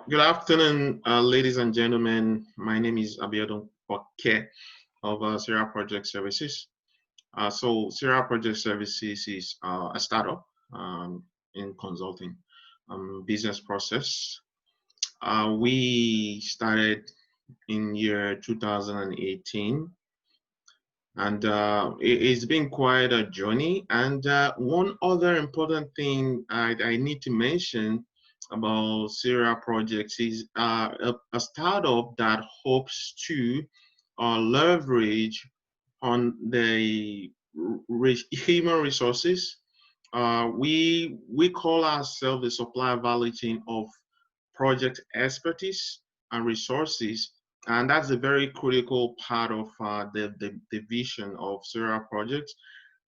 Good afternoon, ladies and gentlemen. My name is Abiodun of Sierra Project Services. Sierra Project Services is a startup in consulting business process. We started in year 2018, and it's been quite a journey. And one other important thing I need to mention about Sierra Projects is a startup that hopes to leverage on the human resources. We call ourselves the supply value chain of project expertise and resources, and that's a very critical part of the vision of Sierra Projects.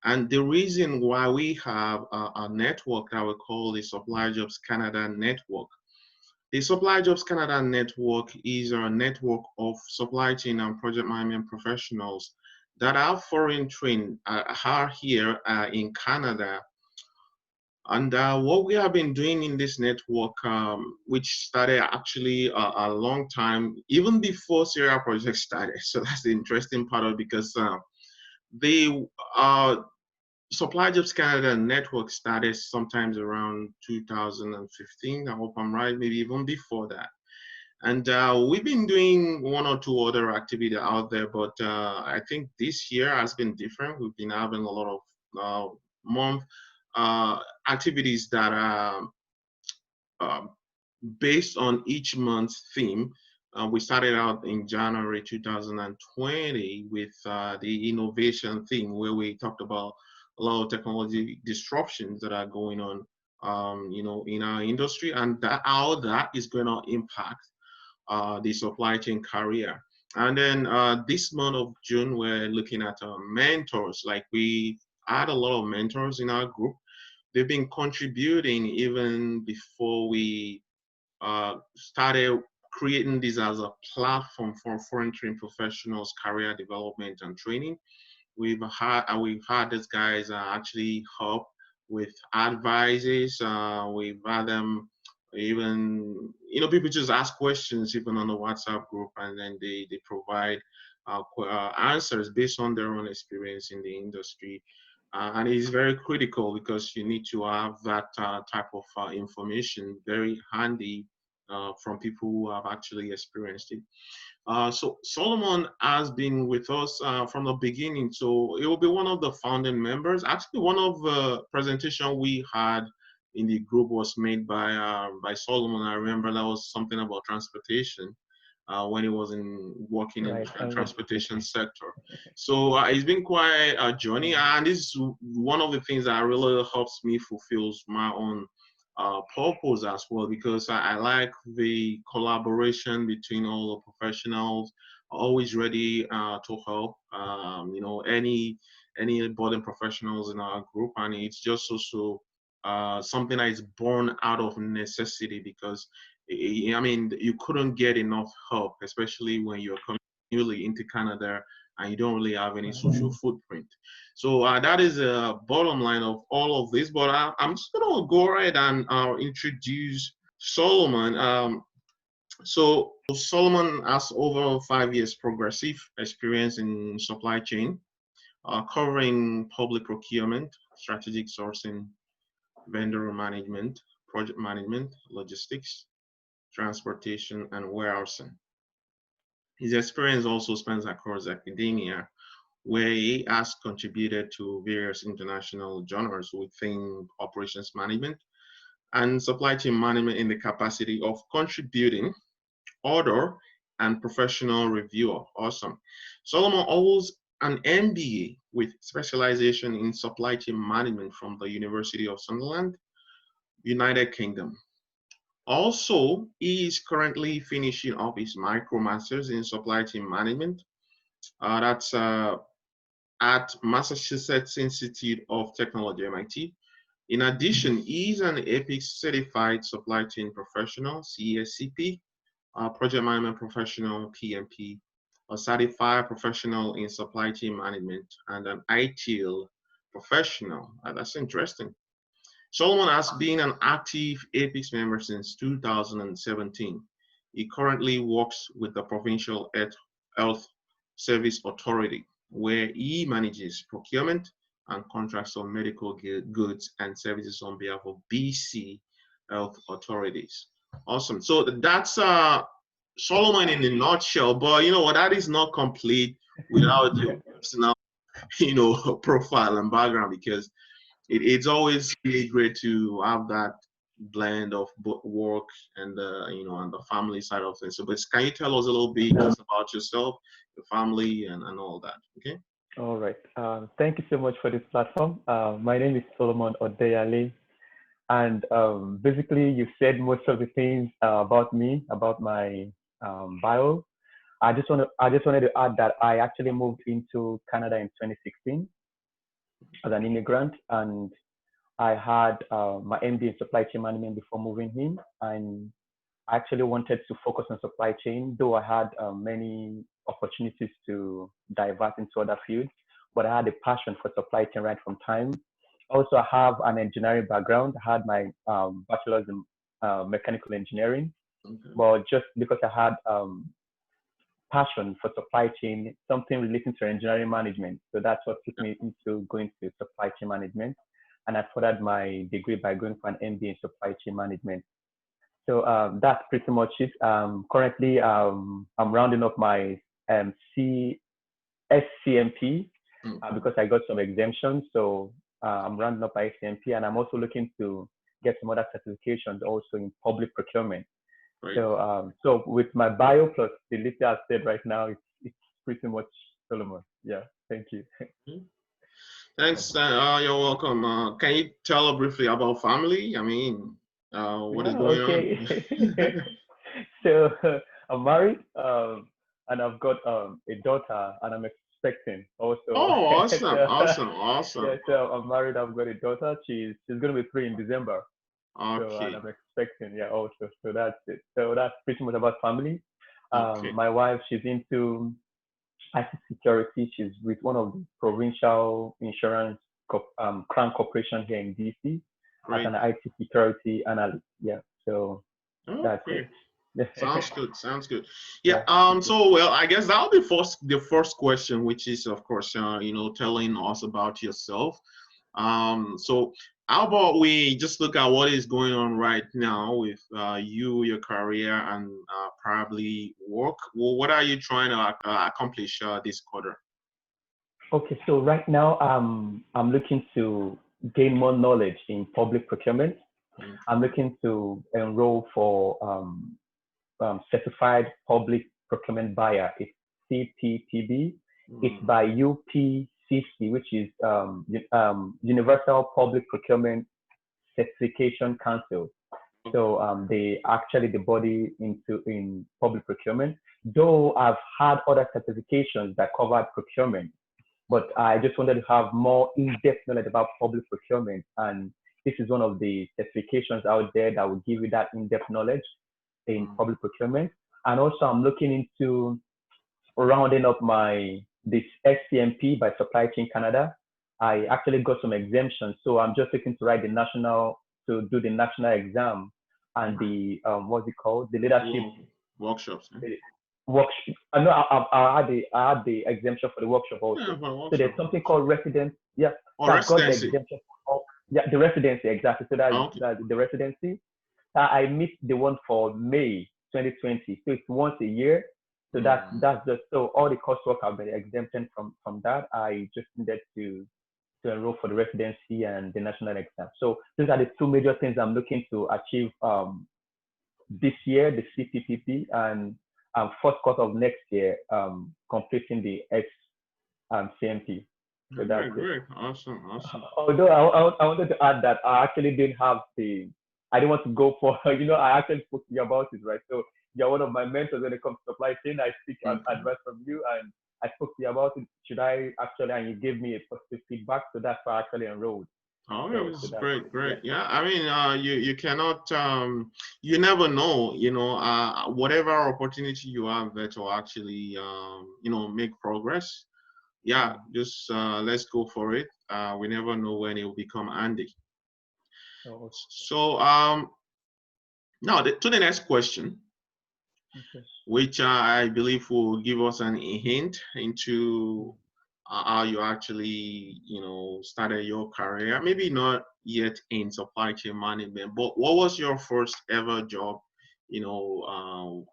And the reason why we have a network that we call the SupplyJobs Canada Network. The SupplyJobs Canada Network is a network of supply chain and project management professionals that are foreign trained, are here in Canada. And what we have been doing in this network, which started actually a long time, even before Syria Project started. So that's the interesting part of it, because the Supply Jobs Canada Network started sometimes around 2015. I hope I'm right, maybe even before that. And we've been doing one or two other activities out there, but I think this year has been different. We've been having a lot of month activities that are uh, based on each month's theme. We started out in January 2020 with the innovation theme, where we talked about a lot of technology disruptions that are going on, in our industry, and how that is going to impact the supply chain career. And then this month of June, we're looking at mentors. Like, we had a lot of mentors in our group. They've been contributing even before we started creating this as a platform for foreign trained professionals, career development and training. We've had these guys actually help with advices. We've had them even, people just ask questions even on the WhatsApp group, and then they provide answers based on their own experience in the industry. And it's very critical, because you need to have that type of information very handy from people who have actually experienced it. So Solomon has been with us from the beginning. So it will be one of the founding members. Actually, one of the presentation we had in the group was made by Solomon. I remember that was something about transportation when he was working in Right. transportation sector. So it's been quite a journey, and this is one of the things that really helps me fulfills my own purpose as well, because I like the collaboration between all the professionals, always ready to help. Any budding professionals in our group, and it's just also something that is born out of necessity, because I mean, you couldn't get enough help, especially when you're coming newly into Canada and you don't really have any social footprint. So that is a bottom line of all of this. But I'm just going to go ahead and introduce Solomon. So Solomon has over 5 years progressive experience in supply chain, covering public procurement, strategic sourcing, vendor management, project management, logistics, transportation, and warehousing. His experience also spans across academia, where he has contributed to various international journals within operations management and supply chain management in the capacity of contributing author and professional reviewer. Awesome. Solomon holds an MBA with specialization in supply chain management from the University of Sunderland, United Kingdom. Also, he is currently finishing up his MicroMasters in Supply Chain Management. That's at Massachusetts Institute of Technology, MIT. In addition, he is an EPIC Certified Supply Chain Professional, CSCP, Project Management Professional, PMP, a Certified Professional in Supply Chain Management, and an ITIL Professional. That's interesting. Solomon has been an active APIX member since 2017. He currently works with the Provincial Health Service Authority, where he manages procurement and contracts on medical goods and services on behalf of BC health authorities. Awesome. So that's Solomon in a nutshell. But you know what? That is not complete without your personal, profile and background, because it's always really great to have that blend of both work and and the family side of things. So, but can you tell us a little bit just about yourself, your family, and all that? Okay. All right. Thank you so much for this platform. My name is Solomon Odeyale, and basically, you said most of the things about me, about my bio. I just wanted to add that I actually moved into Canada in 2016 as an immigrant, and I had my MD in supply chain management before moving in, and I actually wanted to focus on supply chain, though I had many opportunities to divert into other fields, but I had a passion for supply chain right from time. Also, I have an engineering background. I had my bachelor's in mechanical engineering, Okay. but just because I had passion for supply chain, something relating to engineering management. So that's what took me into going to supply chain management. And I furthered my degree by going for an MBA in supply chain management. So that's pretty much it. Currently, I'm rounding up my SCMP because I got some exemptions. So I'm rounding up my SCMP, and I'm also looking to get some other certifications also in public procurement. Right. So with my bio plus the little I've said right now, it's pretty much Solomon. Yeah, thank you. Thanks. You're welcome. Can you tell briefly about family? I mean, what is Yeah, going on? okay. So I'm married, and I've got a daughter, and I'm expecting also. Oh, awesome, So, awesome, yeah, awesome. so I'm married. I've got a daughter. She's gonna be 3 in December. So and Okay, I'm expecting, yeah, also. So that's it. So that's pretty much about family. okay, My wife, she's into IT security. She's with one of the provincial insurance crown corporation here in DC as great. an IT security analyst. Yeah, so that's Okay, it. sounds good. Sounds good. Yeah. Yeah, thank you. So, well, I guess that'll be the first question, which is, of course, telling us about yourself. So how about we just look at what is going on right now with your career, and probably work. Well, what are you trying to accomplish this quarter? Okay, so right now I'm looking to gain more knowledge in public procurement. I'm Okay. looking to enroll for certified public procurement buyer. It's CPPB. It's Mm, by UPCC, which is Universal Public Procurement Certification Council. okay. So they actually the body in public procurement. Though I've had other certifications that covered procurement, but I just wanted to have more in-depth knowledge about public procurement, and this is one of the certifications out there that will give you that in-depth knowledge in Mm, public procurement. And also, I'm looking into rounding up my this SCMP by Supply Chain Canada. I actually got some exemptions, so I'm just looking to write the national to do the national exam and the what's it called, the leadership wo- workshops. the workshop. I know I had the exemption for the workshop Yeah, also. for So there's workshop. something called residence. Yeah, Or so I've got the residency. exemption for yeah the residency exactly. So Okay. that's the residency. I missed the one for May 2020. So it's once a year. So Mm, that's just so all the coursework have been exempted from that. I just needed to enroll for the residency and the national exam. So these are the two major things I'm looking to achieve this year, the CPPP, and first quarter of next year, completing the CMP. So that's great, it. great. Awesome, awesome. Although I wanted to add that I actually didn't have I didn't want to go for, I actually spoke to you about it, right? So you're one of my mentors when it comes to supply chain. I seek Okay. advice from you, and I spoke to you about it. Should I actually, and you gave me a positive feedback. So that's why I actually enrolled. Oh, it So was that's great, it. great. Yeah. Yeah, I mean, you cannot, you never know, whatever opportunity you have there to actually, make progress. Yeah, Mm. just let's go for it. We never know when it will become handy. Oh, So now to the next question, okay. which I believe will give us an hint into how you actually, started your career. Maybe not yet in supply chain management, but what was your first ever job,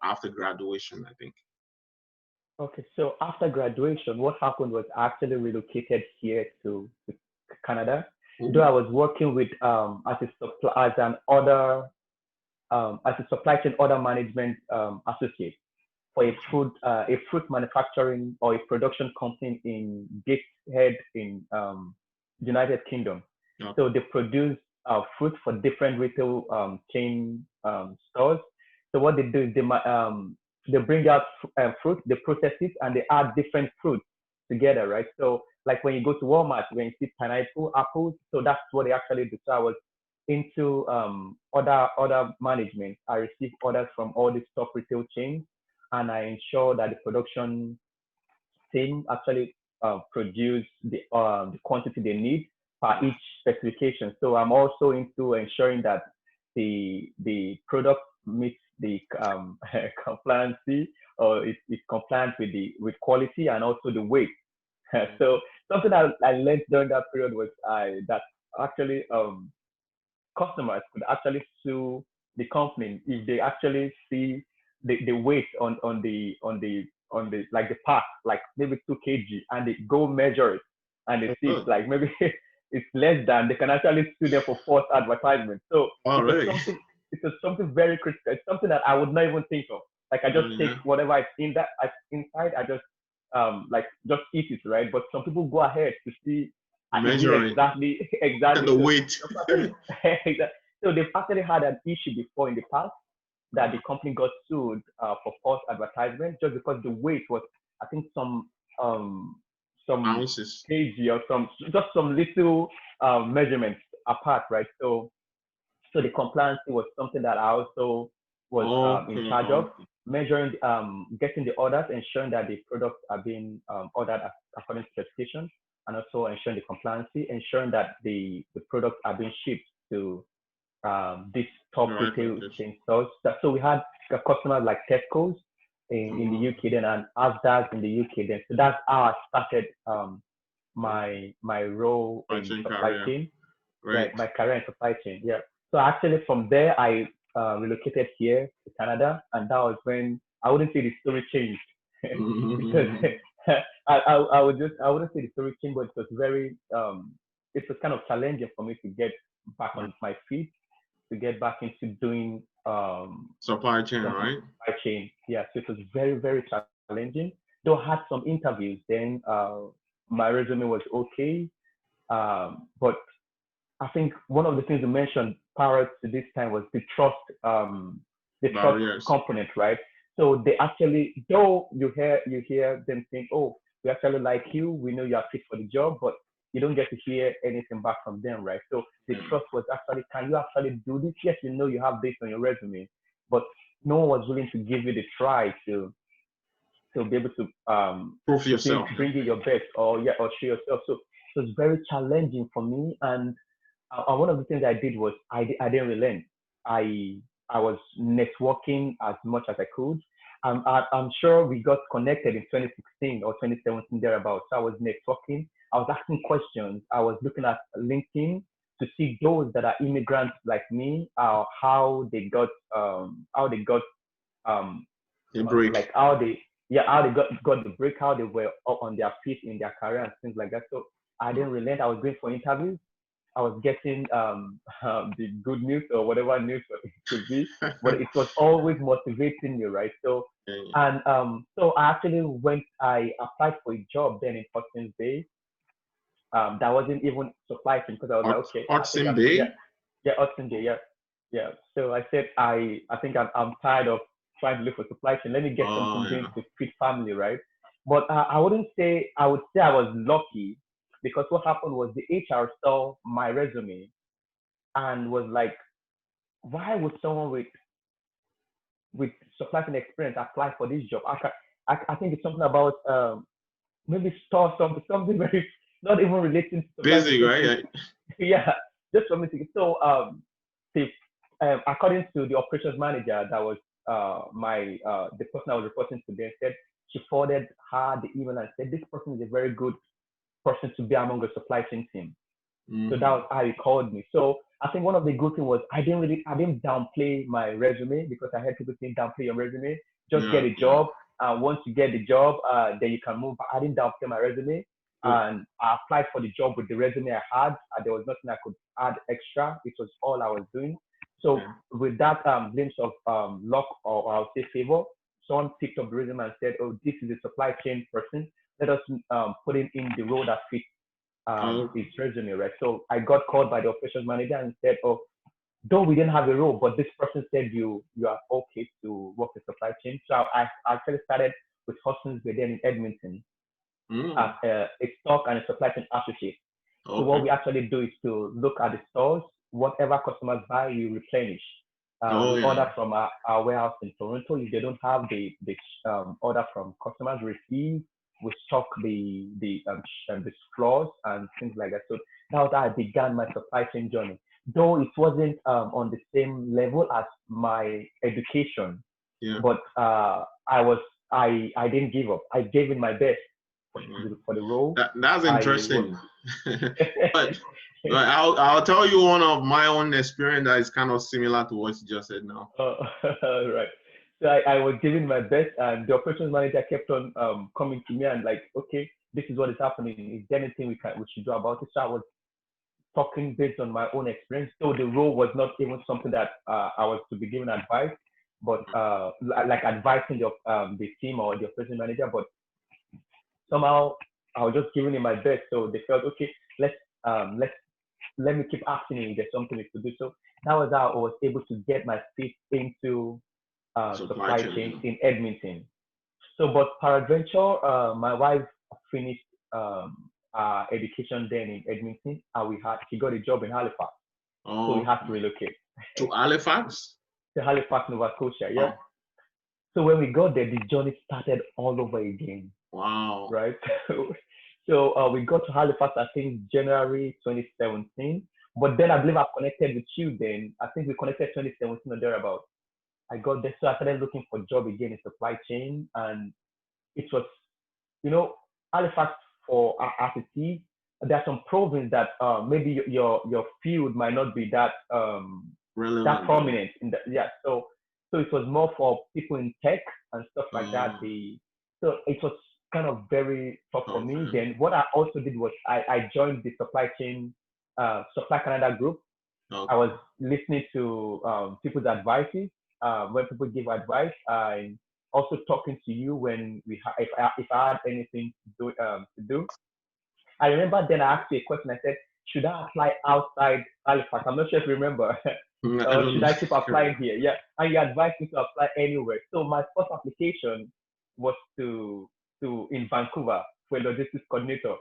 after graduation, I think? Okay, so after graduation, what happened was I actually relocated here to Canada. Though I Oh, was working with as a as an order as a supply chain order management associate for a fruit manufacturing or a production company in Gateshead in United Kingdom. okay. So they produce fruit for different retail chain stores. So what they do is they bring out fruit, they process it, and they add different fruits together, right? So like when you go to Walmart, when you see pineapple, apples, so that's what they actually do. So I was into order management. I receive orders from all these top retail chains, and I ensure that the production team actually produce the quantity they need per each specification. So I'm also into ensuring that the product meets the compliancy or it's compliant with the with quality and also the weight. So something that I learned during that period was that actually customers could actually sue the company if they actually see the weight on the like the part like maybe 2 kg and they go measure it and they see it's Oh, like maybe it's less than they can actually sue them for false advertisement. So oh, really? it was something very critical. It's something that I would not even think of. Like I just Oh, take yeah. whatever is in that inside, I just like just eat it, right? But some people go ahead to see is it Measuring exactly exactly the so weight. actually so they've actually had an issue before in the past that the company got sued for false advertisement just because the weight was I think um some Ounces. kg or some just some little measurements apart, right? So the compliance was something that I also was in Okay, charge of, okay. measuring, getting the orders, ensuring that the products are being ordered according to specification, and also ensuring the compliance, ensuring that the products are being shipped to these top The right retail location. chain stores. So we had customers like Tesco's in the Oh, UK then and Asda's in the UK then. So that's how I started oh, my role in watching supply career. chain, Right. right? My career in supply chain, yeah. So actually from there, I relocated here to Canada, and that was when I wouldn't say the story changed because I wouldn't say the story changed, but it was kind of challenging for me to get back Right. on my feet, to get back into doing Supply chain, something right? supply chain. Yeah, so it was very challenging. Though I had some interviews, then my resume was okay, but I think one of the things you mentioned prior to this time was the trust Barriers. component, right? So they actually, though you hear them saying, "Oh, we actually like you. We know you are fit for the job," but you don't get to hear anything back from them, right? So the Yeah. trust was actually, can you actually do this? Yes, you know you have this on your resume, but no one was willing to give you the try to be able Prove to yourself. bring you your best or yeah or show yourself. So it's very challenging for me, and one of the things I did was I didn't relent. I was networking as much as I could. I'm sure we got connected in 2016 or 2017 thereabouts. So I was networking. I was asking questions. I was looking at LinkedIn to see those that are immigrants like me, how they got um, A break. like how they got the break, how they were up on their feet in their career and things like that. So I didn't relent. I was going for interviews. I was getting the good news or whatever news it could be, but it was always motivating me, right? So Yeah. and so I actually I applied for a job then in Hudson's Bay. That wasn't even supply chain because I was like, okay, I think Hudson I'm yeah, Bay. yeah, Hudson Bay, yeah, yeah. So I said I think I'm tired of trying to look for supply chain. Let me get Oh, something doing yeah. to feed family, right? But I wouldn't say I would say I was lucky because what happened was the HR saw my resume and was like, why would someone with supply chain experience apply for this job? I think it's something about maybe store something very not even relating to supply chain. Basic, It's right? yeah. just for me to see, according to the operations manager, that was the person I was reporting to, they said she forwarded her the email and said this person is a very good person to be among the supply chain team. So that was how he called me. So I think one of the good things was I didn't downplay my resume, because I had people saying downplay your resume, just get a job. Once you get the job, then you can move. But I didn't downplay my resume, and I applied for the job with the resume I had. There was nothing I could add extra. It was all I was doing. So with that glimpse of luck, or I'll say favor, someone picked up the resume and said, "Oh, this is a supply chain person. Let us put him in the role that fits his resume," right? So I got called by the operations manager and said, "Oh, though we didn't have a role, but this person said you are okay to work in supply chain." So I actually started with Hudson's Bay then in Edmonton as a stock and a supply chain associate. So what we actually do is to look at the stores, whatever customers buy, we replenish. Order from our warehouse in Toronto. If they don't have the order from customers, receive, we stock the floors and things like that. So that was how I began my supply chain journey. Though it wasn't on the same level as my education, but I didn't give up. I gave in my best for the role. That's interesting. but I'll tell you one of my own experience that is kind of similar to what you just said now. Right. So I was giving my best, and the operations manager kept on coming to me and like, okay, this is what is happening. Is there anything we should do about it? So I was talking based on my own experience. So the role was not even something that I was to be given advice, but like advising the team or the operations manager. But somehow I was just giving it my best. So they felt, okay, let me keep asking you if there's something to do. So that was how I was able to get my feet into supply chain in Edmonton. So, but peradventure, my wife finished education then in Edmonton, and she got a job in Halifax. So we had to relocate. To Halifax? To Halifax, Nova Scotia, yeah. So when we got there, the journey started all over again. Wow. Right? So we got to Halifax, I think, January 2017. But then I believe I connected with you then. I think we connected 2017 or thereabout. I got there, so I started looking for a job again in supply chain. And it was, Halifax for RCT, there are some provinces that maybe your field might not be that that prominent in the So it was more for people in tech and stuff like that. So it was kind of very tough for me. Then what I also did was I joined the supply chain Supply Canada group. I was listening to people's advices when people give advice. I also talking to you when if I had anything to do. I remember then I asked you a question. I said, should I apply outside Halifax? I'm not sure if you remember. Or should I keep applying here? Yeah. And you advised me to apply anywhere. So my first application was in Vancouver for a logistics coordinator.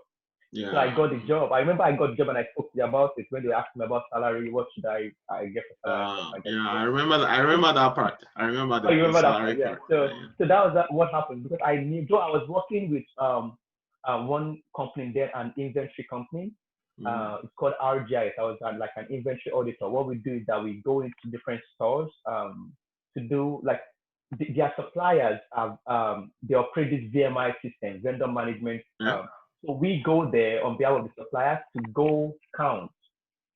Yeah. So I got the job. I remember I got the job and I spoke to you about it when they asked me about salary. What should I get for salary? I remember that part. I remember the salary part. So that was what happened, because I knew, though I was working with one company there, an inventory company. It's called RGI. I was like an inventory auditor. What we do is that we go into different stores to do like their suppliers have they operate this VMI system, vendor management. So we go there on behalf of the suppliers to go count,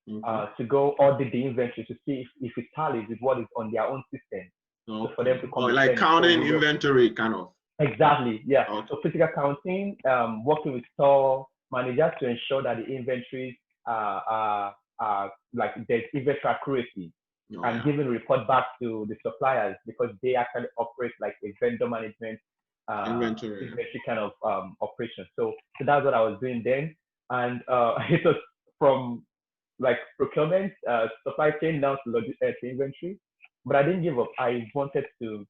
to go audit the inventory to see if it tallies with what is on their own system. So for them to come like counting inventory, kind of. Exactly, yeah. So physical counting, working with store managers to ensure that the inventories are like there's inventory accuracy, and giving a report back to the suppliers, because they actually operate like a vendor management inventory kind of operation. So that's what I was doing then, and it was from like procurement, supply chain down to inventory, but I didn't give up. I wanted to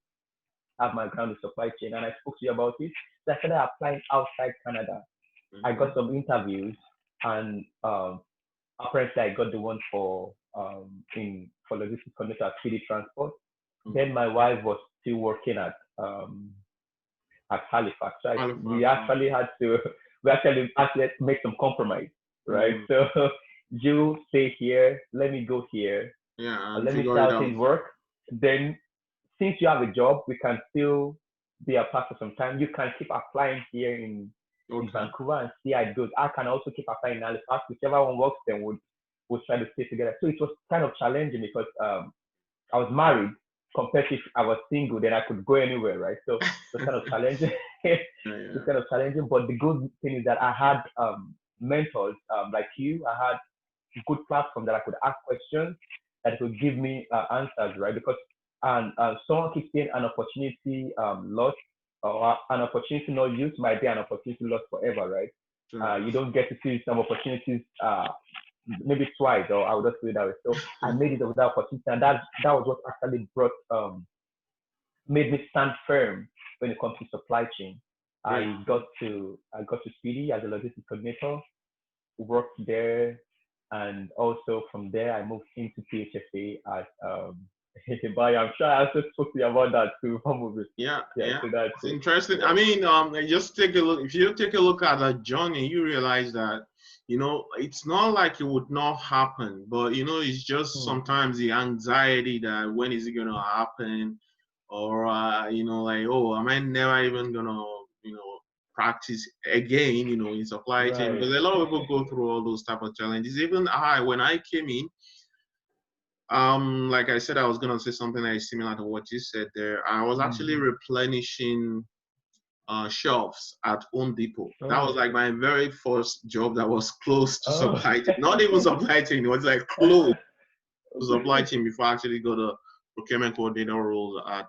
have my ground in supply chain, and I spoke to you about it. So I started applying outside Canada. I got some interviews, and apparently I got the one for logistics coordinator at PD Transport. Then my wife was still working at Halifax. We actually had to make some compromise, right? So you stay here, let me go here, Yeah, and and let me see figure it how out. things work. Then, since you have a job, we can still be apart for some time. You can keep applying here in Okay. Vancouver and see how it goes. I can also keep applying in Halifax. Whichever one works, then we'll try to stay together. So it was kind of challenging because I was married compared to if I was single, then I could go anywhere, right? So it was kind of challenging. Yeah, It's yeah. kind of challenging, but the good thing is that I had mentors like you. I had good platform that I could ask questions that could give me answers, right? Because and someone keeps saying an opportunity lost or an opportunity not used might be an opportunity lost forever, right? Sure. You don't get to see some opportunities maybe twice, or I would just put it that way. So I made it of that opportunity, and that was what actually brought made me stand firm when it comes to supply chain. Great. I got to Speedy as a logistics coordinator, worked there, and also from there I moved into PHFA as but I'm sure I also spoke to you about that too. Yeah, Yeah, yeah. so that's It's it. interesting. I Yeah. mean, just take a look. If you take a look at that journey, you realize that, it's not like it would not happen, but it's just Hmm. sometimes the anxiety that when is it gonna happen, or like, oh, am I never even gonna, practice again, in supply chain? Right. Because a lot of people go through all those type of challenges. Even when I came in, like I said, I was gonna say something that is similar to what you said there. I was actually Mm. replenishing shelves at Home Depot. That was Oh. like my very first job that was close to Oh. supply chain. Not even supply chain, it was like close to supply chain before I actually got a procurement coordinator role at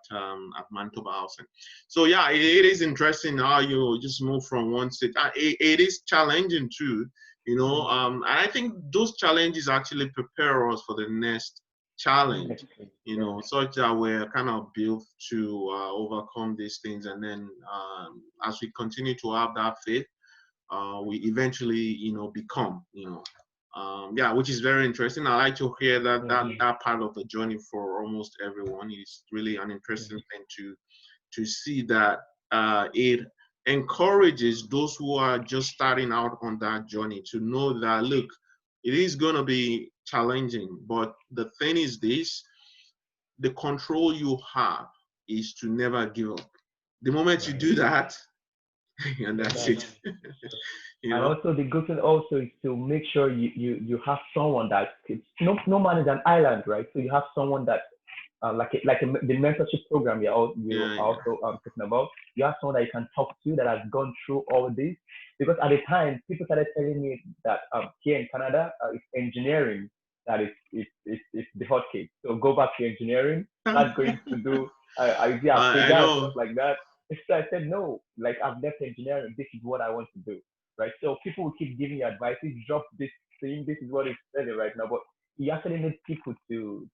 Manitoba Housing. So yeah, it is interesting how you just move from one state. It is challenging too, Mm. and I think those challenges actually prepare us for the next challenge, Yeah. such that we're kind of built to overcome these things. And then as we continue to have that faith, we eventually, become, yeah, which is very interesting. I like to hear that part of the journey for almost everyone. It's really an interesting thing to see that it encourages those who are just starting out on that journey to know that, look, it is going to be challenging, but the thing is this: the control you have is to never give up. The moment you Right. do that, and You're that's done. it. you And know also the good thing also is to make sure you have someone that it's, no man is an island, right? So you have someone that the mentorship program you yeah, are yeah. also talking about. You have someone that you can talk to that has gone through all this. Because at the time, people started telling me that here in Canada, it's engineering that is the hot cake. So go back to engineering, start going to do idea I Africa and stuff know. like that. So I said, no, like I've left engineering. This is what I want to do, right? So people will keep giving you advice. Drop this thing. This is what it's selling right now. But you actually need people to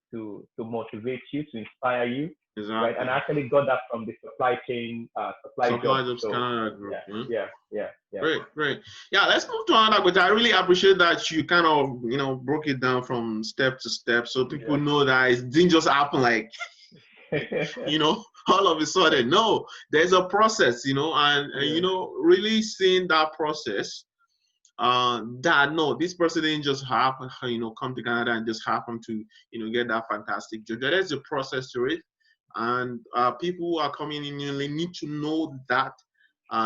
motivate you, to inspire you, right? And Exactly. I actually got that from the supply chain, supply jobs. SupplyJobs So Canada Group. yeah, Hmm? yeah, yeah, yeah. Great, great. Yeah, let's move to another, but I really appreciate that you kind of, broke it down from step to step so people Yeah. know that it didn't just happen like, all of a sudden. No, there's a process, and Yeah. really seeing that process, that no, this person didn't just happen, come to Canada and just happen to, get that fantastic job. There's a process to it. And people who are coming in need to know that,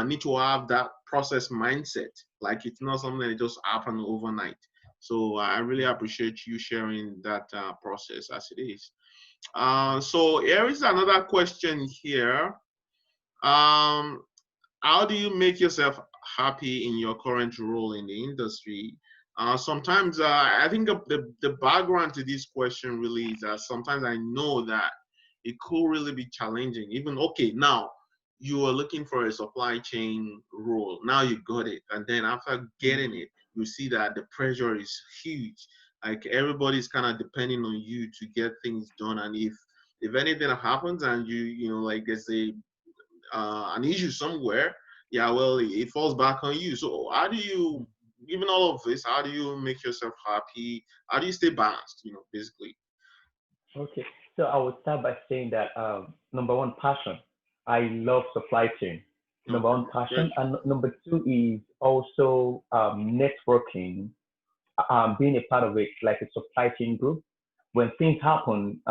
need to have that process mindset. Like it's not something that just happened overnight. So I really appreciate you sharing that process as it is. So here is another question here. Um, how do you make yourself happy in your current role in the industry? Sometimes I think the background to this question really is that sometimes I know that it could really be challenging. Even okay, now you are looking for a supply chain role. Now you got it, and then after getting it, you see that the pressure is huge. Like everybody's kind of depending on you to get things done, and if anything happens and like there's an issue somewhere, yeah, well, it falls back on you. So how do you, given all of this, how do you make yourself happy? How do you stay balanced? Basically. Okay. So I would start by saying that number one, passion. I love supply chain. Number Okay, one, great. passion, and number two is also networking being a part of it, like a supply chain group, when things happen,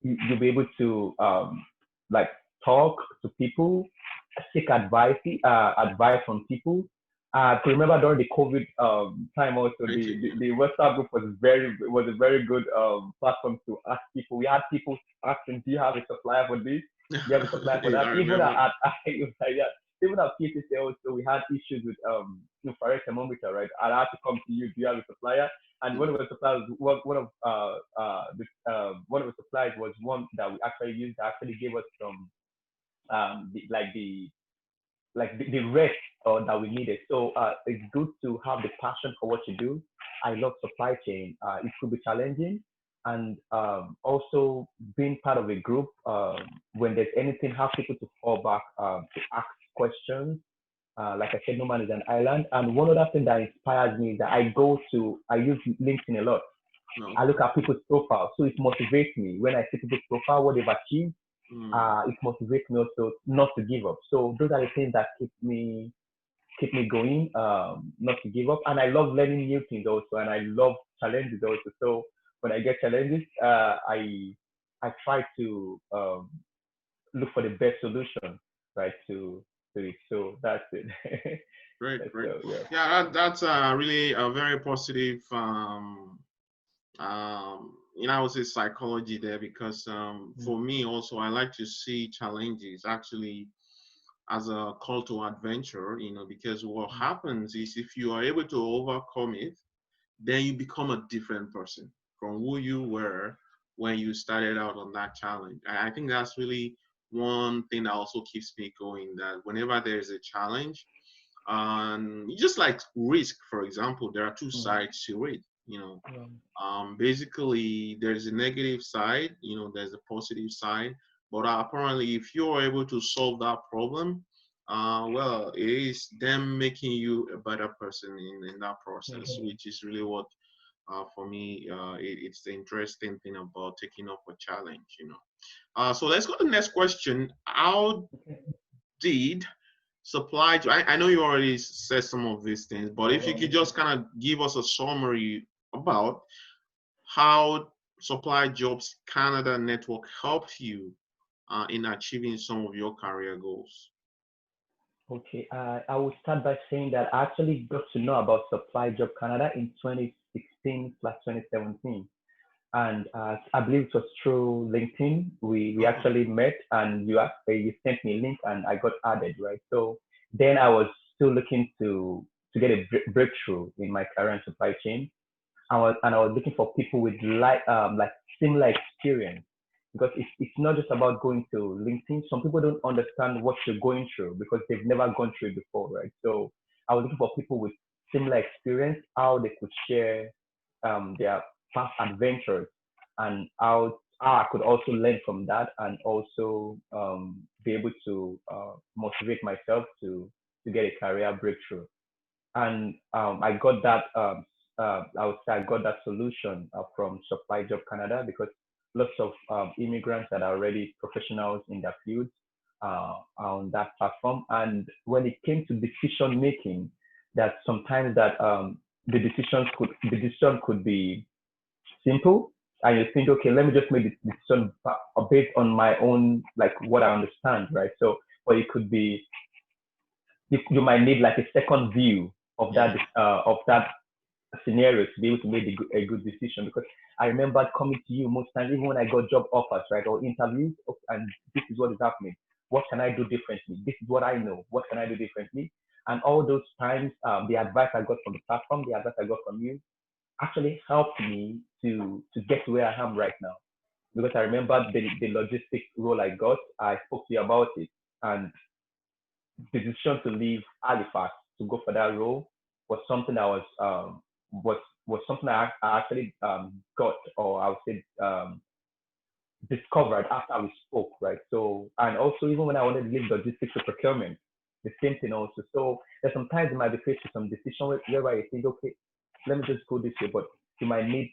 you'll be able to like talk to people, seek advice from people. I remember during the COVID time also, Thank you. the WhatsApp group was a very good platform to ask people. We had people asking, "Do you have a supplier for this? Do you have a supplier for Yeah, that?" I Even remember. it was like that. Even at PCC also, we had issues with infrared thermometer, right? I had to come to you. Do you have a supplier? And one Mm. of the suppliers, one of the suppliers was one that we actually used that actually gave us some the rest that we needed. So it's good to have the passion for what you do. I love supply chain. It could be challenging, and also being part of a group. When there's anything, have people to fall back to ask questions. Like I said, no man is an island. And one other thing that inspires me is that I use LinkedIn a lot. No, I look okay. at people's profile, so it motivates me when I see people's profile, what they've achieved. Mm. It motivates me also not to give up. So those are the things that keep me going, not to give up. And I love learning new things also, and I love challenges also. So when I get challenges, I try to look for the best solution, right, to it. So that's it. Great, great. So yeah. Yeah, that's really a very positive I would say psychology there, because Mm, for me also, I like to see challenges actually as a call to adventure, because what mm, happens is if you are able to overcome it, then you become a different person from who you were when you started out on that challenge. I think that's really one thing that also keeps me going, that whenever there's a challenge, just like risk, for example, there are two mm, sides to it. yeah, Basically, there's a negative side, there's a positive side. But apparently, if you're able to solve that problem, well, it is them making you a better person in that process, mhm. which is really what, for me, it's the interesting thing about taking up a challenge. So let's go to the next question. How did I know you already said some of these things, but if you could just kind of give us a summary about how Supply Jobs Canada Network helped you in achieving some of your career goals. Okay, I will start by saying that I actually got to know about Supply Job Canada in 2016 plus 2017. And I believe it was through LinkedIn. We Oh, actually met, and you sent me a link, and I got added, right? So then I was still looking to get a breakthrough in my career in supply chain. I was looking for people with like similar experience, because it's not just about going to LinkedIn. Some people don't understand what you're going through because they've never gone through it before, right? So I was looking for people with similar experience, how they could share their past adventures, and how I could also learn from that, and also be able to motivate myself to get a career breakthrough. And I got that I would say I got that solution from Supply Job Canada, because lots of immigrants that are already professionals in their fields are on that platform. And when it came to decision making, that sometimes that the decision could be simple, and you think, okay, let me just make the decision based on my own, like what I understand, right? So, but it could be you might need like a second view yeah. of that scenario to be able to make a good decision. Because I remember coming to you most times, even when I got job offers, right, or interviews, and this is what is happening. What can I do differently? This is what I know. What can I do differently? And all those times, the advice I got from the platform, the advice I got from you, actually helped me to get to where I am right now. Because I remember the logistic role I got, I spoke to you about it, and the decision to leave Halifax to go for that role was something that was something I actually got, or I would say discovered after we spoke, right? So, and also even when I wanted to leave logistics to procurement, the same thing also. So there's sometimes you might be faced with some decision whereby you think, okay, let me just go this way, but you might need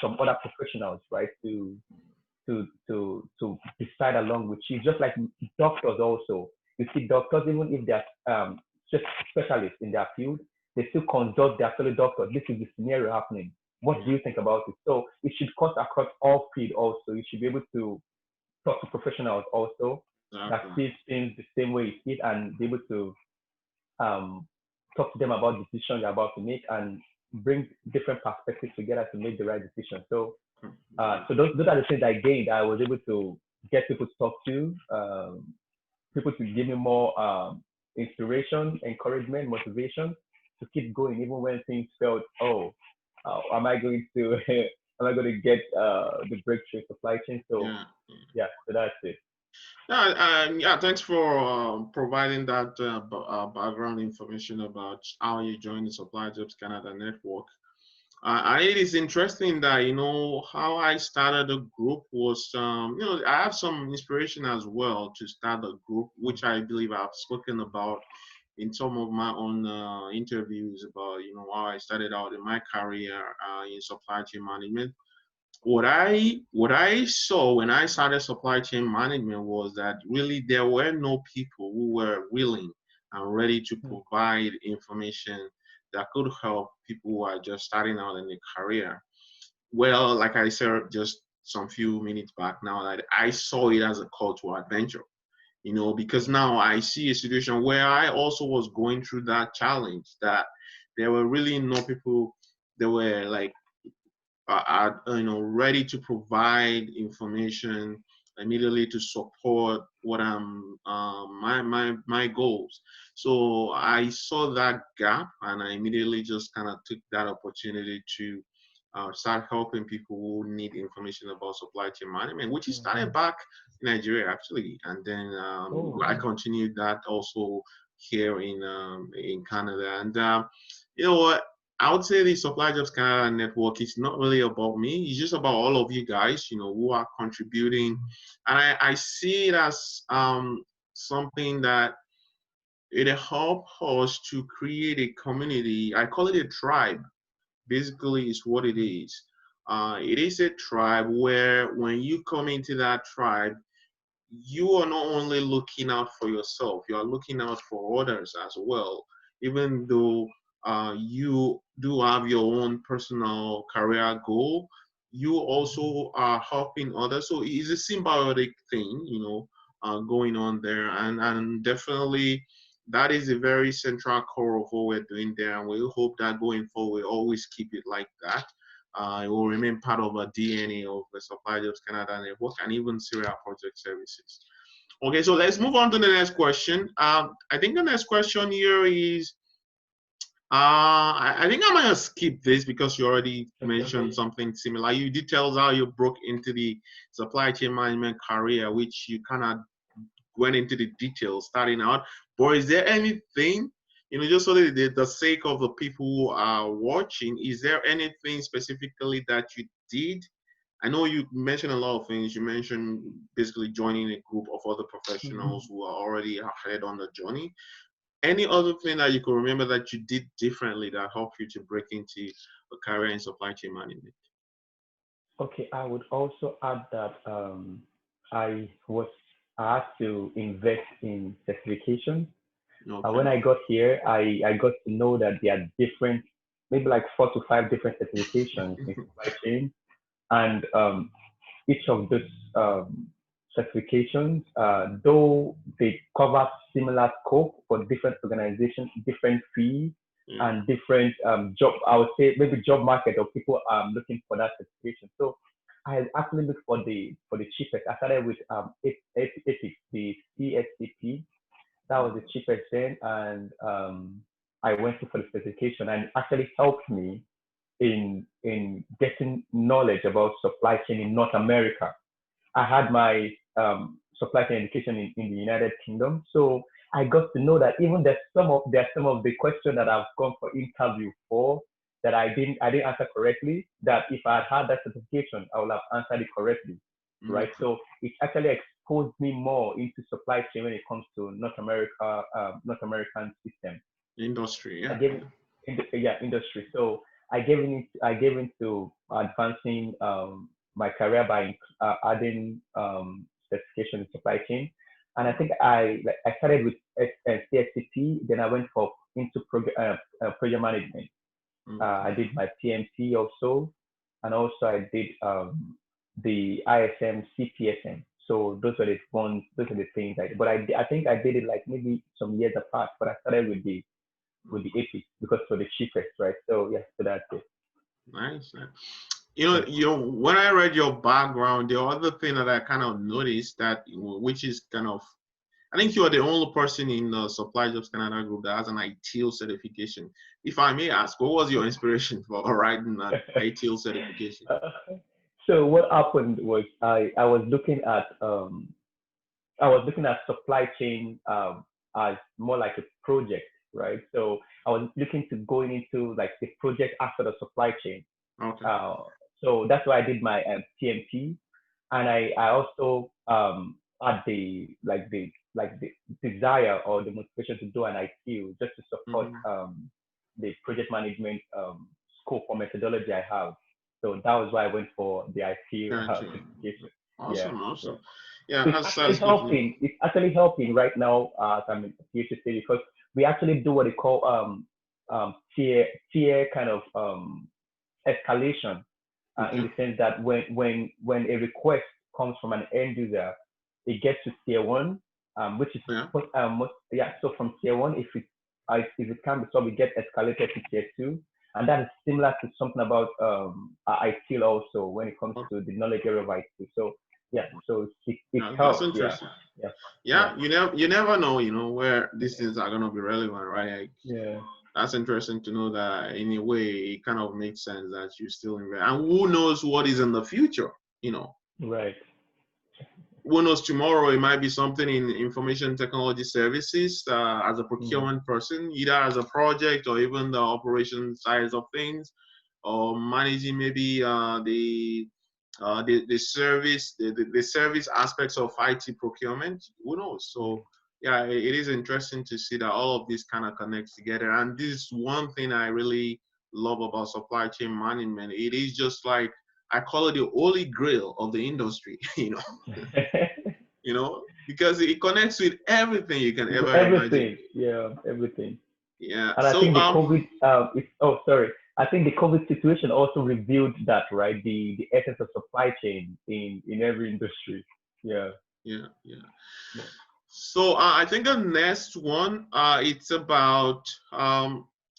some other professionals, right, to decide along with you. Just like doctors also, you see doctors, even if they're just specialists in their field, they still consult their fellow doctors. This is the scenario happening. What do you think about it? So it should cut across all field also. You should be able to talk to professionals also that see things the same way you see it and be able to talk to them about decisions you're about to make and bring different perspectives together to make the right decision. So those are the things I gained. I was able to get people to talk to, people to give me more inspiration, encouragement, motivation to keep going, even when things felt, am I going to get the breakthrough supply chain? So so that's it. Yeah, thanks for providing that background information about how you joined the SupplyJobs Canada Network. It is interesting that, how I started the group was, I have some inspiration as well to start a group, which I believe I've spoken about in some of my own interviews about, how I started out in my career in supply chain management. What I saw when I started supply chain management was that really there were no people who were willing and ready to provide information that could help people who are just starting out in their career. Well, like I said just some few minutes back now, that I saw it as a call to adventure, because now I see a situation where I also was going through that challenge, that there were really no people that were like are ready to provide information immediately to support what I'm my goals. So I saw that gap, and I immediately just kind of took that opportunity to start helping people who need information about supply chain management, which is started back in Nigeria actually, and then I continued that also here in Canada. And you know what? I would say the SupplyJobs Canada Network is not really about me. It's just about all of you guys, who are contributing. And I see it as something that it helps us to create a community. I call it a tribe. Basically, is what it is. It is a tribe where when you come into that tribe, you are not only looking out for yourself, you are looking out for others as well, even though you do have your own personal career goal, you also are helping others. So it's a symbiotic thing, going on there. And definitely that is a very central core of what we're doing there. And we hope that going forward, we always keep it like that. It will remain part of a DNA of the SupplyJobs Canada Network and even Syria Project Services. Okay, so let's move on to the next question. I think the next question here is, I think I'm gonna skip this because you already mentioned something similar. You did tell us how you broke into the supply chain management career, which you kind of went into the details starting out. But is there anything, just so that the sake of the people who are watching, is there anything specifically that you did? I know you mentioned a lot of things. You mentioned basically joining a group of other professionals who are already ahead on the journey. Any other thing that you could remember that you did differently that helped you to break into a career in supply chain management? Okay, I would also add that I had to invest in certification. Okay. When I got here, I got to know that there are different, maybe like 4 to 5 different certifications in supply chain, and each of those certifications, though they cover similar scope for different organizations, different fees, and different job, I would say maybe job market or people looking for that certification. So I actually looked for the cheapest. I started with ethics, the CSCP. That was the cheapest then, and I went for the certification, and it actually helped me in getting knowledge about supply chain in North America. I had my supply chain education in the United Kingdom, so I got to know that even there's some of the questions that I've gone for interview for that I didn't answer correctly. That if I had that certification, I would have answered it correctly, right? So it actually exposed me more into supply chain when it comes to North American system industry. Yeah. I gave industry. So I gave into advancing my career by adding certification in supply chain. And I think I started with CSCP, then I went for into project management. Mm. I did my PMP also, and also I did the ISM, CPSM. So those are the ones, those are the things I did. But I think I did it like maybe some years apart. But I started with the AP because for the cheapest, right? So yeah, so that's it. Nice. When I read your background, the other thing that I kind of noticed that, which is kind of, I think you are the only person in the SupplyJobs Canada group that has an ITIL certification. If I may ask, what was your inspiration for writing an ITIL certification? So what happened was I was looking at supply chain as more like a project, right? So I was looking to going into like the project after the supply chain. Okay. So that's why I did my PMP, and I also had the desire or the motivation to do an IQ just to support the project management scope or methodology I have. So that was why I went for the IQ certification. Awesome, Yeah. awesome. Yeah, so it's actually helping. It's actually helping right now as I'm here to say, because we actually do what they call tier kind of escalation, in the sense that when a request comes from an end user, it gets to tier one, which is So from tier one, if it can be solved, we get escalated to tier two, and that is similar to something about ITIL also when it comes to the knowledge area of ITIL. So yeah, so it helps. That's interesting. Yeah. You never know, where these things are gonna be relevant, right? Yeah. That's interesting to know that in a way it kind of makes sense that you still invest. And who knows what is in the future, Right. Who knows, tomorrow it might be something in information technology services as a procurement person, either as a project or even the operation side of things, or managing maybe the service aspects of IT procurement. Who knows? So yeah, it is interesting to see that all of this kind of connects together. And this is one thing I really love about supply chain management. It is just like, I call it the holy grail of the industry, because it connects with everything you can ever imagine. Yeah, everything. Yeah. And I think the COVID, I think the COVID situation also revealed that, right? The essence of supply chain in every industry. Yeah. Yeah. So I think the next one, it's about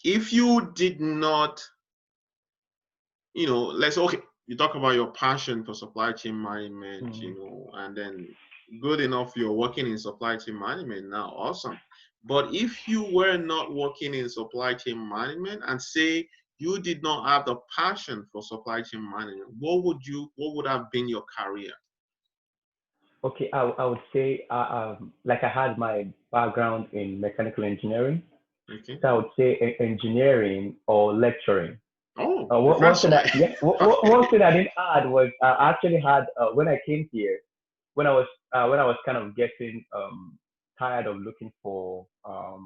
if you did not, you talk about your passion for supply chain management, and then good enough, you're working in supply chain management now, awesome. But if you were not working in supply chain management, and say you did not have the passion for supply chain management, what would have been your career? Okay, I would say like I had my background in mechanical engineering. Okay. So I would say engineering or lecturing. Oh, one thing I didn't add was I actually had when I came here, when I was kind of getting tired of looking for a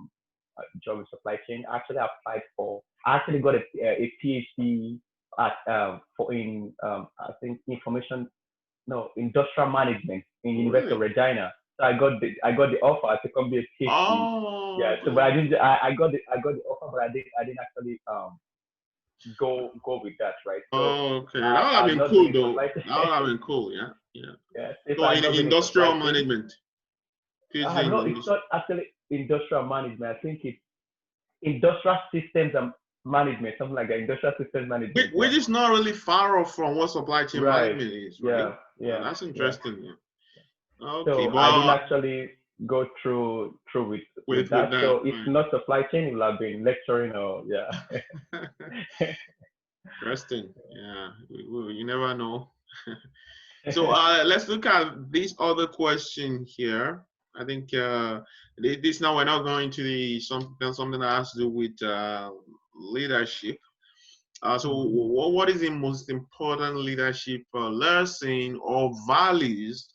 job in supply chain. I actually got a PhD at I think industrial management in University of Regina. So I got the offer to come be a PhD. Oh, yeah. So but I got the offer, but I didn't actually go with that, right? So, okay. That would have been cool though. That would have been cool, yeah. So in industrial management. No, it's not actually industrial management. I think it's industrial systems and management, something like that. Industrial systems management. Which is not really far off from what supply chain management is, right? Yeah. That's interesting. Yeah. Okay. So I didn't actually go through with that. So if not supply chain, it will have been lecturing or Interesting. Yeah. You never know. So let's look at this other question here. I think this now we're now going to something that has to do with leadership. So what is the most important leadership lesson or values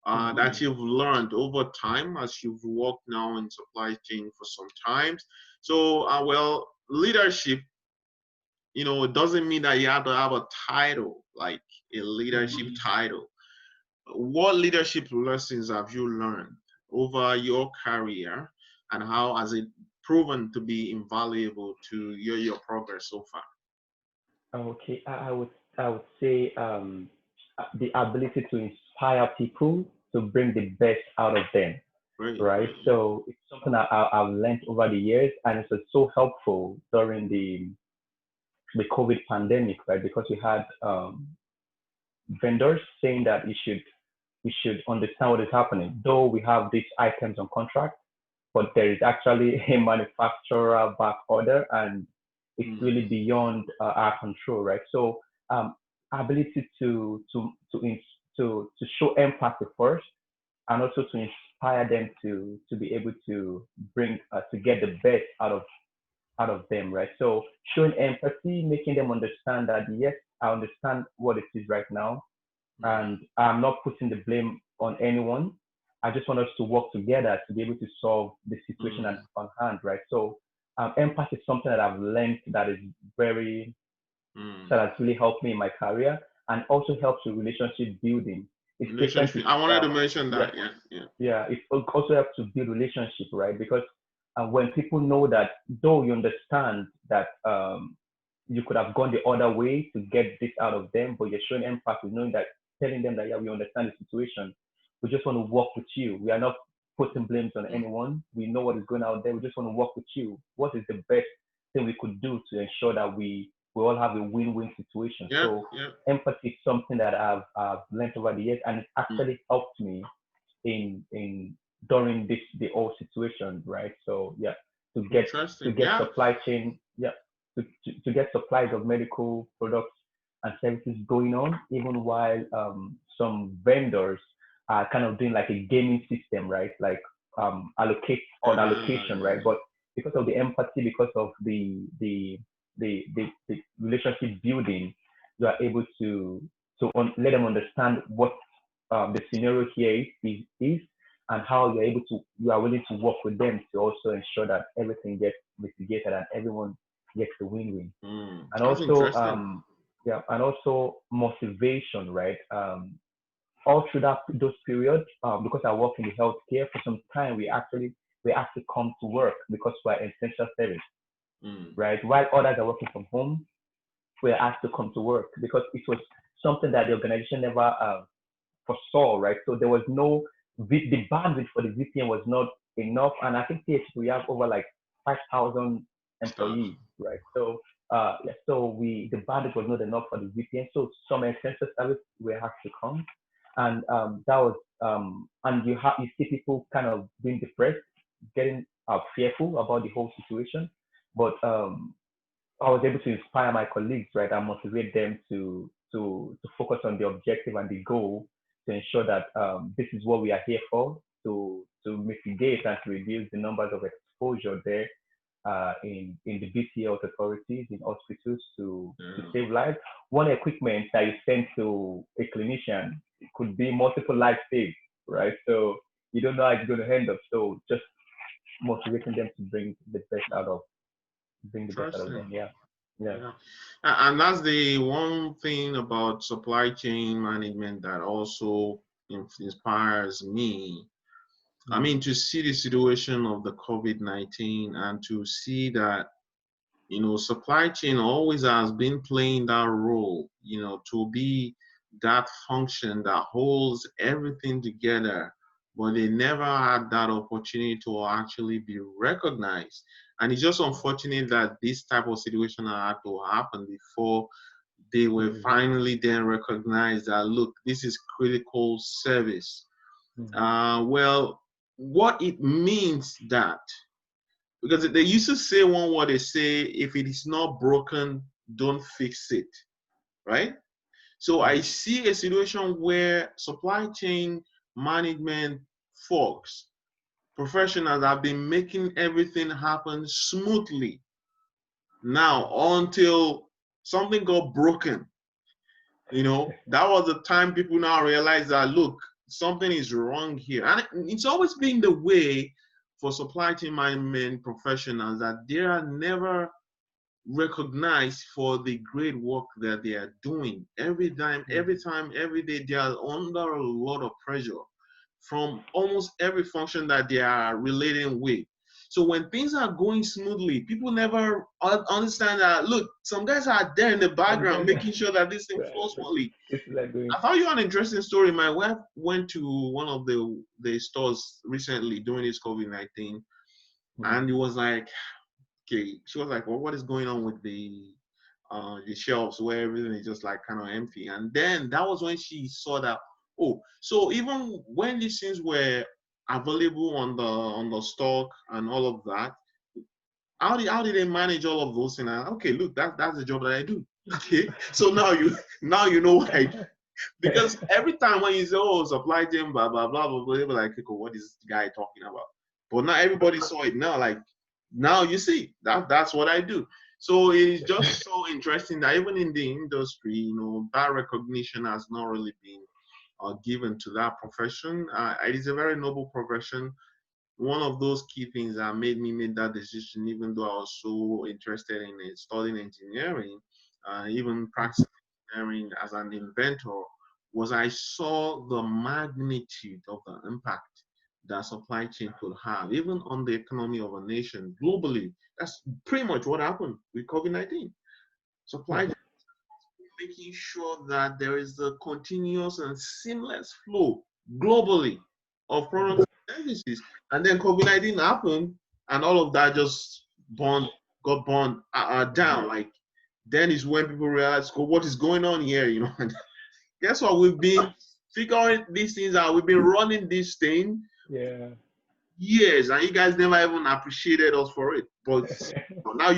that you've learned over time as you've worked now in supply chain for some time? So leadership, it doesn't mean that you have to have a title, like a leadership title. What leadership lessons have you learned over your career, and how has it proven to be invaluable to your progress so far? Okay, I would say the ability to inspire people to bring the best out of them, Great, right? great. So it's something I've learned over the years, and it's so helpful during the COVID pandemic, right? Because we had vendors saying that we should understand what is happening. Though we have these items on contract, but there is actually a manufacturer back order, and it's Mm. really beyond our control, right? So ability to show empathy first, and also to inspire them to be able to bring to get the best out of them, right? So showing empathy, making them understand that yes, I understand what it is right now, Mm. and I'm not putting the blame on anyone. I just want us to work together to be able to solve the situation Mm. on hand, right? So empathy is something that I've learned that is very Mm. that has really helped me in my career and also helps with relationship building. It's taken Relationship. I to wanted to mention yeah, that. Yeah, yeah. yeah, it also helps to build relationship, right? Because when people know that, though you understand that you could have gone the other way to get this out of them, but you're showing empathy, knowing that, telling them that, yeah, we understand the situation. We just want to work with you. We are not putting blames on Mm. anyone. We know what is going out there. We just want to work with you. What is the best thing we could do to ensure that we all have a win-win situation? Yeah, So yeah. empathy is something that I've learned over the years, and it Mm. actually helped me in during the whole situation, right? So yeah, to get Interesting. Yeah. supply chain, yeah, to get supplies of medical products and services going on, even while some vendors are kind of doing like a gaming system, right? Like allocate called allocation, right? Yeah. But because of the empathy, because of the relationship building, you are able let them understand what the scenario here is and how you are willing to work with them to also ensure that everything gets mitigated and everyone gets the win-win. Mm. And That's also interesting. yeah, and also motivation, right? All through those periods, because I work in the healthcare for some time, we actually come to work because we're essential service, Mm. right? While others are working from home, we're asked to come to work because it was something that the organization never foresaw, right? So there was the bandwidth for the VPN was not enough. And I think THC, we have over like 5,000 Stuff. employees, right? So, yeah, so the bandwidth was not enough for the VPN. So some essential service were asked to come. And that was, and you see people kind of being depressed, getting fearful about the whole situation. But I was able to inspire my colleagues, right, and motivate them to focus on the objective and the goal to ensure that this is what we are here for, to mitigate and to reduce the numbers of exposure there in the BT health authorities, in hospitals to Yeah. save lives. One equipment that you send to a clinician could be multiple lives saved, right? So you don't know how it's going to end up. So just motivating them to bring the best out of Interesting. them. Yeah. Yeah. Yeah. And that's the one thing about supply chain management that also inspires me. I Mm. mean, to see the situation of the COVID-19 and to see that, supply chain always has been playing that role, to be that function that holds everything together, but they never had that opportunity to actually be recognized. And it's just unfortunate that this type of situation had to happen before they were Mm-hmm. finally then recognized that, look, this is critical service. Mm-hmm. Well, what it means that, because they used to say one word, they say, if it is not broken, don't fix it, right? So I Mm-hmm. see a situation where supply chain management folks, professionals have been making everything happen smoothly now until something got broken. That was the time people now realize that, look, something is wrong here. And it's always been the way for supply chain management professionals that they are never recognized for the great work that they are doing. Every time, every day, they are under a lot of pressure from almost every function that they are relating with. So when things are going smoothly, people never understand that, look, some guys are there in the background making sure that this thing flows smoothly. I thought you had an interesting story. My wife went to one of the stores recently during this COVID-19, and it was like, okay, she was like, well, what is going on with the shelves where everything is just like kind of empty? And then that was when she saw that, oh, so even when these things were available on the stock and all of that, how did they manage all of those things? And, okay, look, that's the job that I do. Okay, so now you know what I do. Because every time when you say, oh, supply chain, blah blah blah blah blah, they be like, okay, what is this guy talking about? But not everybody saw it now. Like now you see that's what I do. So it is just so interesting that even in the industry, that recognition has not really been given to that profession. It is a very noble profession. One of those key things that made me make that decision, even though I was so interested in it, studying engineering, even practicing engineering as an inventor, was I saw the magnitude of the impact that supply chain could have, even on the economy of a nation globally. That's pretty much what happened with COVID-19. Supply chain making sure that there is a continuous and seamless flow globally of products and services. And then COVID-19 happened, and all of that just got burned down. Like then is when people realize, oh, what is going on here? And guess what? We've been figuring these things out. We've been running this thing years, and you guys never even appreciated us for it. But now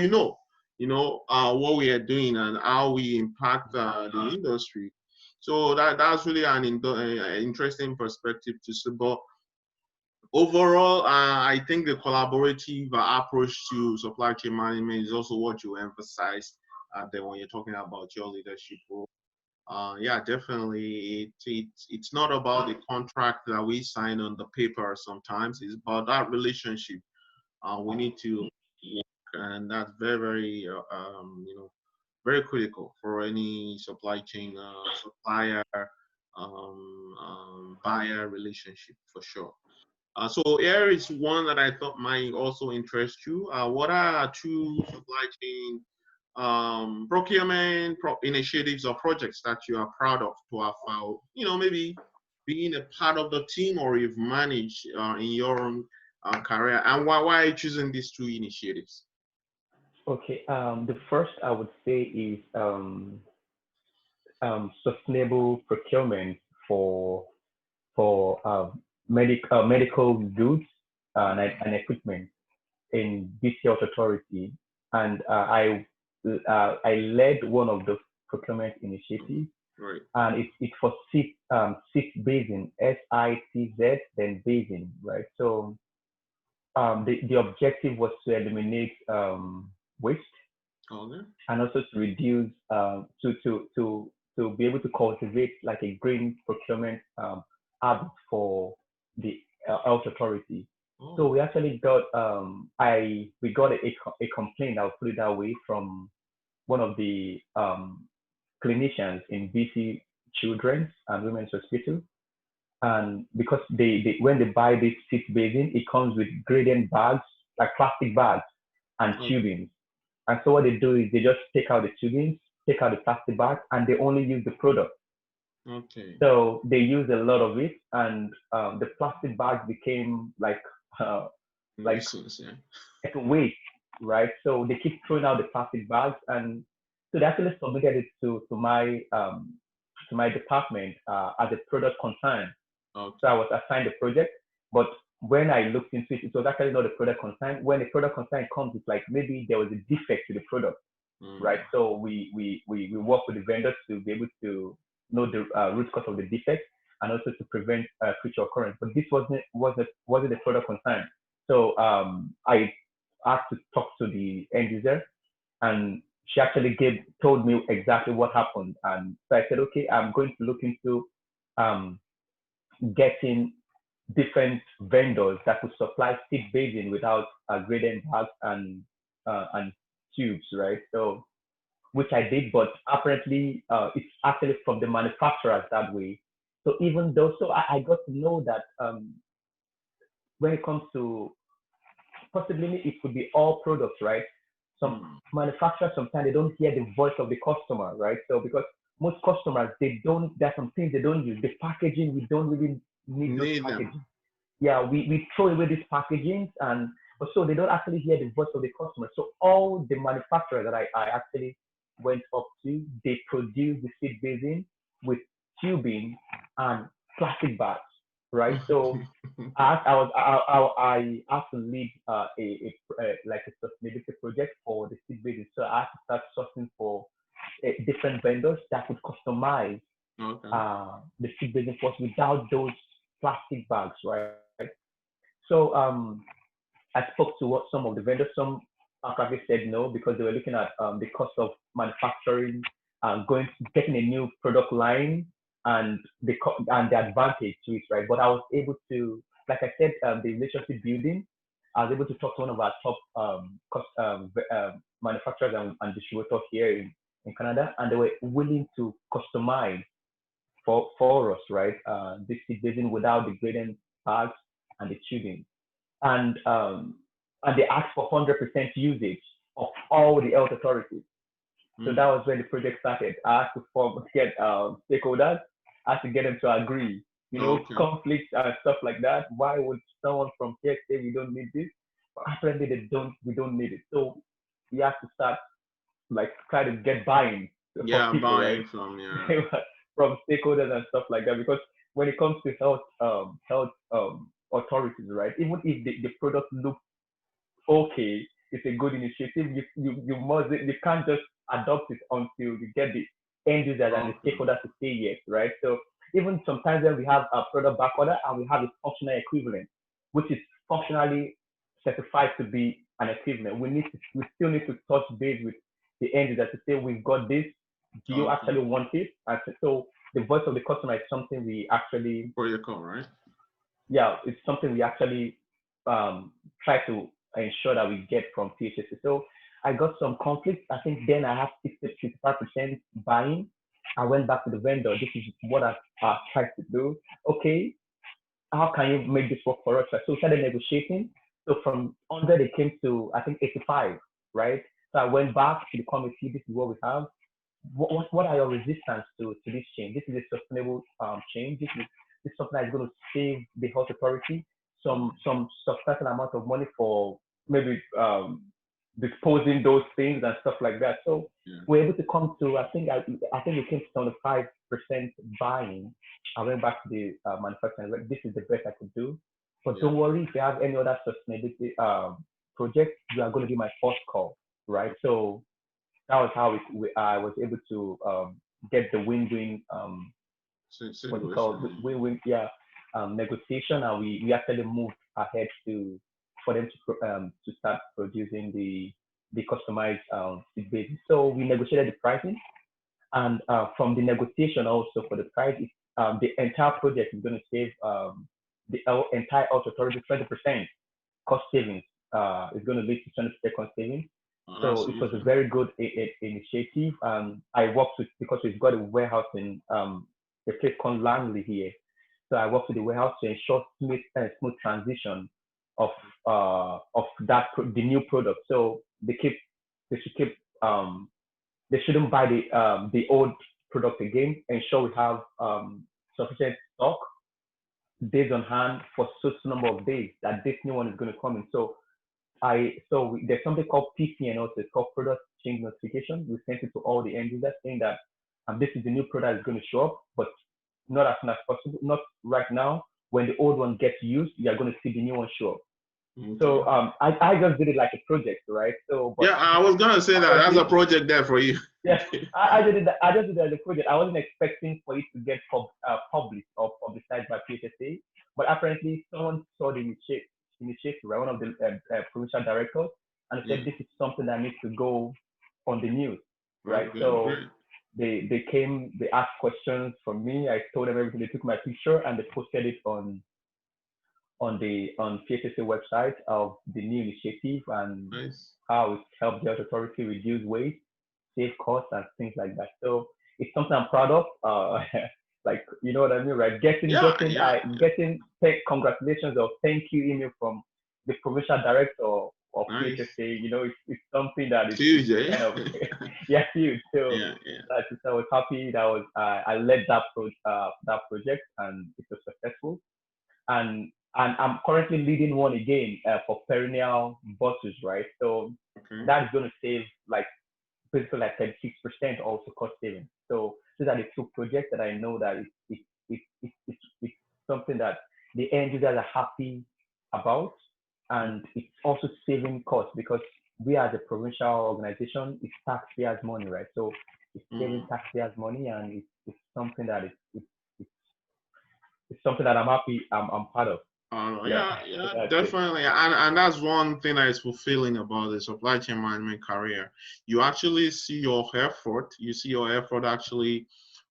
what we are doing and how we impact the industry. So that's really an interesting perspective to see. But overall, I think the collaborative approach to supply chain management is also what you emphasize then when you're talking about your leadership role. Yeah, definitely. It's not about the contract that we sign on the paper sometimes. It's about that relationship. We need to work, and that's very, very, very critical for any supply chain supplier buyer relationship for sure. So here is one that I thought might also interest you. What are two supply chain procurement initiatives or projects that you are proud of to have, maybe being a part of the team or you've managed in your own career, and why are you choosing these two initiatives? Okay. The first I would say is sustainable procurement for medical goods and equipment in BC Health Authority, and I led one of the procurement initiatives, Right. and it's for six basin, SITZ, then basin, right? So the objective was to eliminate waste, Okay. and also to reduce to be able to cultivate like a green procurement habit for the health authority. Oh. So we actually got we got a complaint, I'll put it that way, from one of the clinicians in BC Children's and Women's Hospital. And because they when they buy this six basin, it comes with gradient bags, like plastic bags and tubing. And so what they do is they just take out the tubing, take out the plastic bag, and they only use the product. Okay. So they use a lot of it, and the plastic bags became like Nuisance, yeah. like a waste, right? So they keep throwing out the plastic bags, and so they actually submitted it to my department as a product concern. Okay. So I was assigned the project, but when I looked into it, it was actually not a product concern. When the product concern comes, it's like maybe there was a defect to the product, right? So we work with the vendors to be able to know the root cause of the defect and also to prevent future occurrence. But this wasn't the product concern. So I asked to talk to the end user, and she actually told me exactly what happened. And so I said, okay, I'm going to look into getting different vendors that could supply stick basin without gradient bags and tubes, right? So which I did, but apparently it's actually from the manufacturers that way. So even though, so I got to know that when it comes to possibly it could be all products, right? Some manufacturers sometimes they don't hear the voice of the customer, right? So because most customers they don't, there's some things they don't use. The packaging, we don't really need those Need them. packaging. Yeah, we throw away these packagings, and but so they don't actually hear the voice of the customer. So all the manufacturers that I actually went up to, they produce the seed basin with tubing and plastic bags, right? So I had to lead like a sustainability project for the seed basin. So I had to start sourcing for different vendors that could customize Okay. the seed basin for us without those plastic bags, right? So I spoke to what some of the vendors. Some outrightly said no because they were looking at the cost of manufacturing, going getting a new product line, and the advantage to it, right? But I was able to, like I said, the relationship building. I was able to talk to one of our top manufacturers and distributors here in Canada, and they were willing to customize for us, right? This seed basin without the gradient bags and the tubing, and they asked for 100% usage of all the health authorities. So that was when the project started. I had to get stakeholders. I had to get them to agree. Conflicts and stuff like that. Why would someone from here say we don't need this? But apparently we don't need it. So we have to start like try to get buy-in from people, right? From stakeholders and stuff like that. Because when it comes to health authorities, right? Even if the product looks okay, it's a good initiative. You can't just adopt it until you get the end users and the stakeholders to say yes, right? So even sometimes when we have a product back order and we have a functional equivalent, which is functionally certified to be an equivalent, we still need to touch base with the end user to say we've got this. Do you actually want it? And so the voice of the customer is something we actually protocol, right? Yeah, it's something we actually try to ensure that we get from PHSC. So I got some conflict. I think then I have 65% buying. I went back to the vendor. This is what I tried to do. Okay, how can you make this work for us? So we started negotiating. So from 100, it came to, I think, 85, right? So I went back to the committee. This is what we have. What are your resistance to this change? This is a sustainable change. This is something that's going to save the health authority some substantial amount of money for maybe disposing those things and stuff like that. So we're able to come to, I think we came to 75% buying. I went back to the manufacturer and said, this is the best I could do. But don't worry, if you have any other sustainability project, you are going to be my first call, right? So that was how I was able to get the win-win, what you call win-win, negotiation, and we actually moved ahead for them to start producing the customized seed basis. So we negotiated the pricing, and from the negotiation also for the price, the entire project is going to save the entire health authority 20% cost savings. Is going to lead to 20% cost savings. So it was a very good initiative. I worked with, because we've got a warehouse in a place called Langley here. So I worked with the warehouse to ensure smooth transition of the new product. So they shouldn't buy the old product again. Ensure we have sufficient stock days on hand for such number of days that this new one is going to come in. So there's something called PCN also. It's called product change notification. We sent it to all the end users saying that this is the new product is going to show up, but not as soon as possible, not right now. When the old one gets used, you're going to see the new one show up. Okay. So I just did it like a project, right? So I was gonna say that that's a project there for you. I just did it as a project. I wasn't expecting for it to get published or publicized by PHSA, but apparently someone saw the initiative, right? One of the provincial directors, and said this is something that needs to go on the news, right? Okay, so they came, they asked questions from me. I told them everything. They took my picture and they posted it on PHSA website of the new initiative and how it helped the authority reduce waste, save costs, and things like that. So it's something I'm proud of. Like, you know what I mean, right? Getting congratulations or thank you email from the provincial director of Nice. PHSA, it's something that is Huge, eh? kind of yeah, huge. So Yeah, yeah. I was happy that I led that project and it was successful. And I'm currently leading one again for perennial bottles, right? So Okay. that's going to save like basically like 36% also cost saving. So these are the two projects that I know that it's something that the end users are happy about, and it's also saving costs because we as a provincial organization, it's taxpayers' money, right? So it's saving Mm. taxpayers' money, and it's something that it's, it's something that I'm happy I'm part of. Yeah, Yeah, so yeah, that's it. definitely. And that's one thing that is fulfilling about the supply chain management career. You actually see your effort. You see your effort actually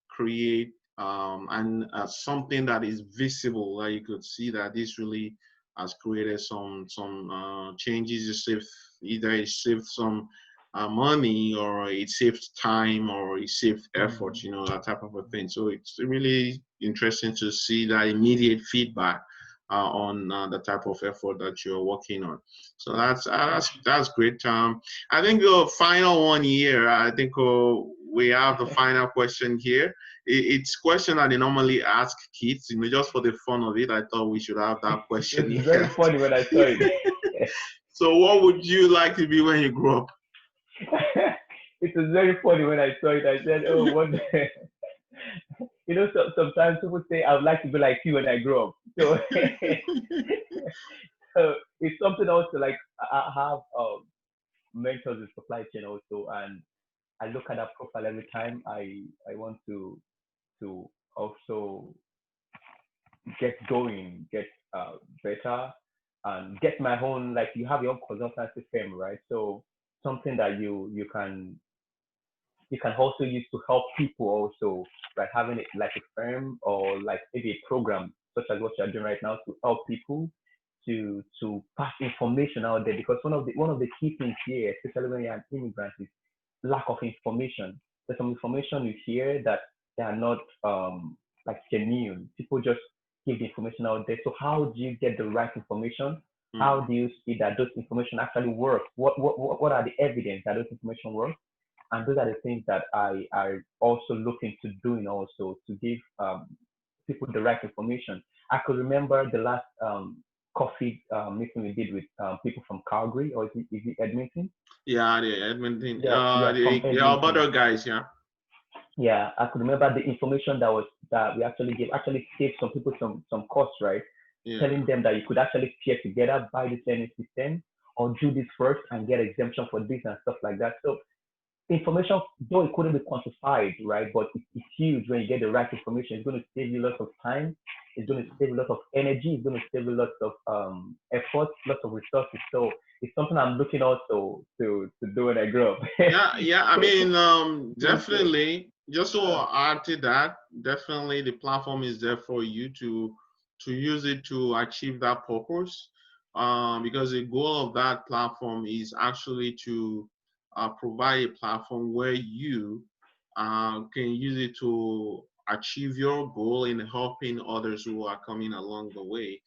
create and something that is visible, that you could see that this really has created some changes. Either it saved some money, or it saved time, or it saved effort, Mm. that type of a thing. So it's really interesting to see that immediate feedback on the type of effort that you're working on. So that's great. I think the final one here. I think we have the final question here. It's question that they normally ask kids, just for the fun of it. I thought we should have that It was question very here. funny when I saw it. So, what would you like to be when you grow up? It was very funny when I saw it. I said, "Oh, what?" Sometimes people say, "I would like to be like you when I grow up." So, so it's something also like I have mentors in supply chain also, and I look at that profile every time I want to also get going, get better, and get my own, like you have your own consultancy firm, right? So something that you can also use to help people also, like having it like a firm or like maybe a program such as what you're doing right now to help people to pass information out there, because one of the key things here, especially when you're an immigrant, is lack of information. There's some information you hear that they are not like genuine. People just give the information out there. So how do you get the right information? How Mm. do you see that those information actually work? What are the evidence that those information work? And those are the things that I also look into doing also to give people the right information. I could remember the last coffee meeting we did with people from Calgary, or is it Edmonton? Yeah, the Edmonton. Yeah, from The Edmonton. Alberta guys. Yeah. Yeah, I could remember the information that we actually gave actually saved some people some costs, right? Yeah. Telling them that you could actually pair together, buy this learning system, or do this first and get exemption for this and stuff like that. So information, though it couldn't be quantified, right? But it's huge when you get the right information. It's going to save you lots of time. It's going to save you lots of energy. It's going to save you lots of effort, lots of resources. So it's something I'm looking also to do when I grow up. Yeah, yeah. I mean, Yes, sir. definitely. Just Uh, to add to that, definitely the platform is there for you to use it to achieve that purpose. Because the goal of that platform is actually to provide a platform where you can use it to achieve your goal in helping others who are coming along the way.